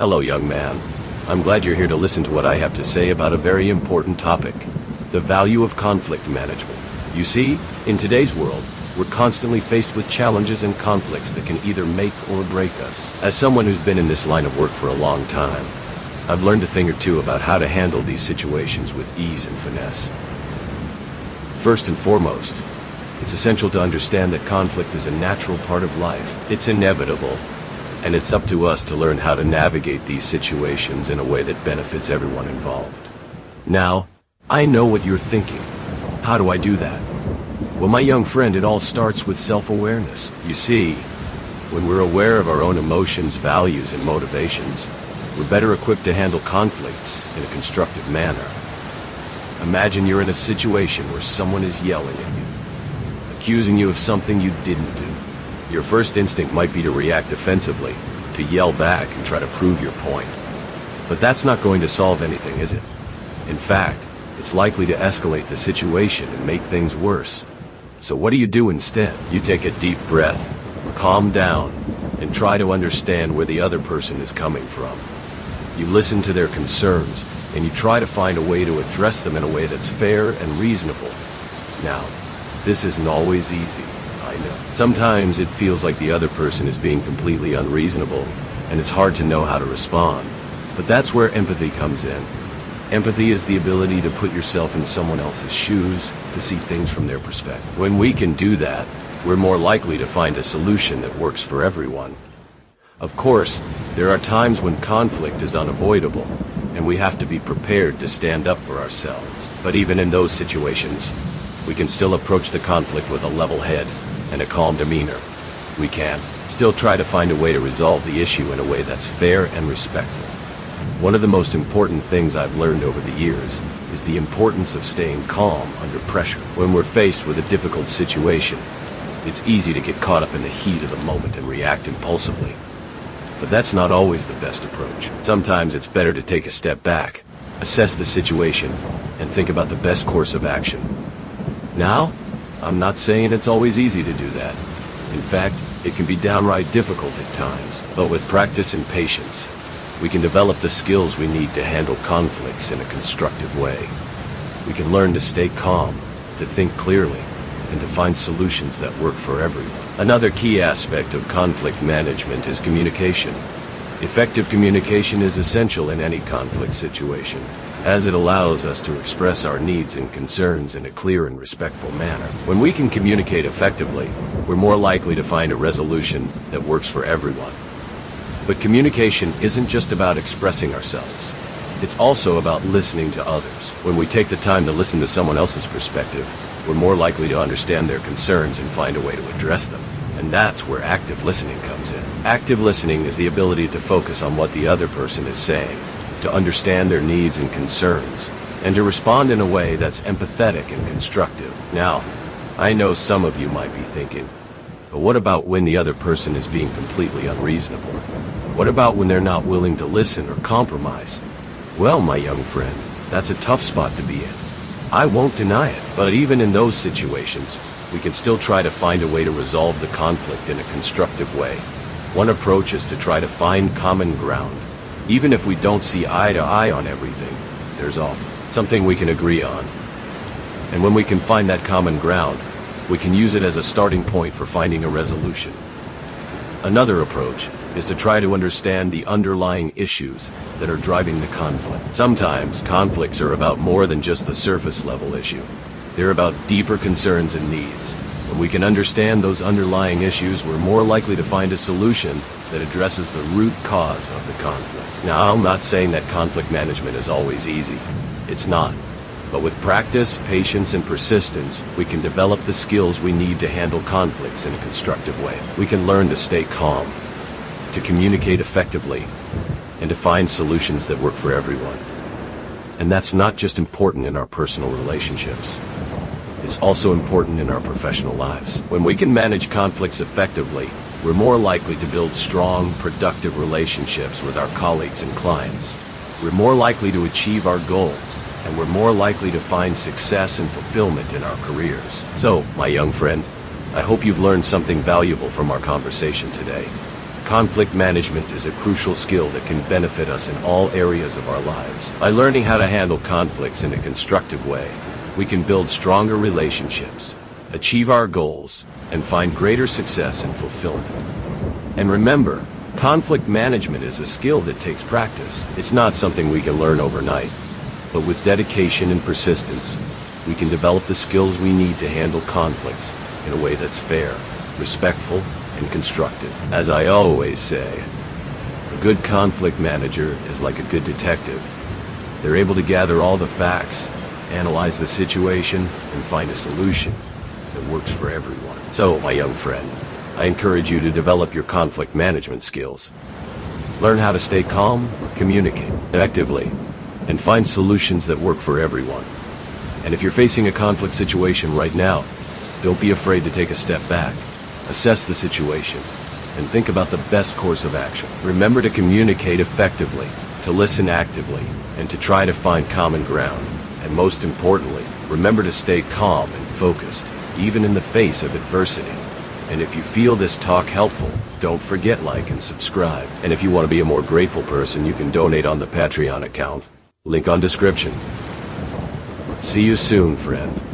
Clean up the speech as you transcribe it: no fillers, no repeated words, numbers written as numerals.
Hello, young man. I'm glad you're here to listen to what I have to say about a very important topic, the value of conflict management. You see, in today's world, we're constantly faced with challenges and conflicts that can either make or break us. As someone who's been in this line of work for a long time, I've learned a thing or two about how to handle these situations with ease and finesse. First and foremost, it's essential to understand that conflict is a natural part of life. It's inevitable, and it's up to us to learn how to navigate these situations in a way that benefits everyone involved. Now, I know what you're thinking. How do I do that? Well, my young friend, it all starts with self-awareness. You see, when we're aware of our own emotions, values, and motivations, we're better equipped to handle conflicts in a constructive manner. Imagine you're in a situation where someone is yelling at you, accusing you of something you didn't do. Your first instinct might be to react defensively, to yell back and try to prove your point. But that's not going to solve anything, is it? In fact, it's likely to escalate the situation and make things worse. So what do instead? You take a deep breath, calm down, and try to understand where the other person is coming from. You listen to their concerns, and you try to find a way to address them in a way that's fair and reasonable. Now, this isn't always easy, I know. Sometimes it feels like the other person is being completely unreasonable, and it's hard to know how to respond. But that's where empathy comes in. Empathy is the ability to put yourself in someone else's shoes, to see things from their perspective. When we can do that, we're more likely to find a solution that works for everyone. Of course, there are times when conflict is unavoidable, and we have to be prepared to stand up for ourselves. But even in those situations, we can still approach the conflict with a level head and a calm demeanor. We can still try to find a way to resolve the issue in a way that's fair and respectful. One of the most important things I've learned over the years is the importance of staying calm under pressure. When we're faced with a difficult situation, it's easy to get caught up in the heat of the moment and react impulsively. But that's not always the best approach. Sometimes it's better to take a step back, assess the situation, and think about the best course of action. Now, I'm not saying it's always easy to do that. In fact, it can be downright difficult at times. But with practice and patience, we can develop the skills we need to handle conflicts in a constructive way. We can learn to stay calm, to think clearly, and to find solutions that work for everyone. Another key aspect of conflict management is communication. Effective communication is essential in any conflict situation, as it allows us to express our needs and concerns in a clear and respectful manner. When we can communicate effectively, we're more likely to find a resolution that works for everyone. But communication isn't just about expressing ourselves. It's also about listening to others. When we take the time to listen to someone else's perspective, we're more likely to understand their concerns and find a way to address them. And that's where active listening comes in. Active listening is the ability to focus on what the other person is saying, to understand their needs and concerns, and to respond in a way that's empathetic and constructive. Now, I know some of you might be thinking, but what about when the other person is being completely unreasonable? What about when they're not willing to listen or compromise? Well, my young friend, that's a tough spot to be in. I won't deny it, but even in those situations, we can still try to find a way to resolve the conflict in a constructive way. One approach is to try to find common ground. Even if we don't see eye to eye on everything, there's often something we can agree on. And when we can find that common ground, we can use it as a starting point for finding a resolution. Another approach is to try to understand the underlying issues that are driving the conflict. Sometimes conflicts are about more than just the surface level issue. They're about deeper concerns and needs. When we can understand those underlying issues, we're more likely to find a solution that addresses the root cause of the conflict. Now, I'm not saying that conflict management is always easy. It's not. But with practice, patience, and persistence, we can develop the skills we need to handle conflicts in a constructive way. We can learn to stay calm, to communicate effectively, and to find solutions that work for everyone. And that's not just important in our personal relationships. It's also important in our professional lives. When we can manage conflicts effectively, we're more likely to build strong, productive relationships with our colleagues and clients. We're more likely to achieve our goals, and we're more likely to find success and fulfillment in our careers. So, my young friend, I hope you've learned something valuable from our conversation today. Conflict management is a crucial skill that can benefit us in all areas of our lives. By learning how to handle conflicts in a constructive way, we can build stronger relationships, achieve our goals, and find greater success and fulfillment. And remember, conflict management is a skill that takes practice. It's not something we can learn overnight. But with dedication and persistence, we can develop the skills we need to handle conflicts in a way that's fair, respectful, and constructive. As I always say, a good conflict manager is like a good detective. They're able to gather all the facts, analyze the situation, and find a solution that works for everyone. So, my young friend, I encourage you to develop your conflict management skills. Learn how to stay calm, communicate effectively, and find solutions that work for everyone. And if you're facing a conflict situation right now, don't be afraid to take a step back, assess the situation, and think about the best course of action. Remember to communicate effectively, to listen actively, and to try to find common ground. And most importantly, remember to stay calm and focused, even in the face of adversity. And if you feel this talk helpful, don't forget like and subscribe. And if you want to be a more grateful person, you can donate on the Patreon account. Link on description. See you soon, friend.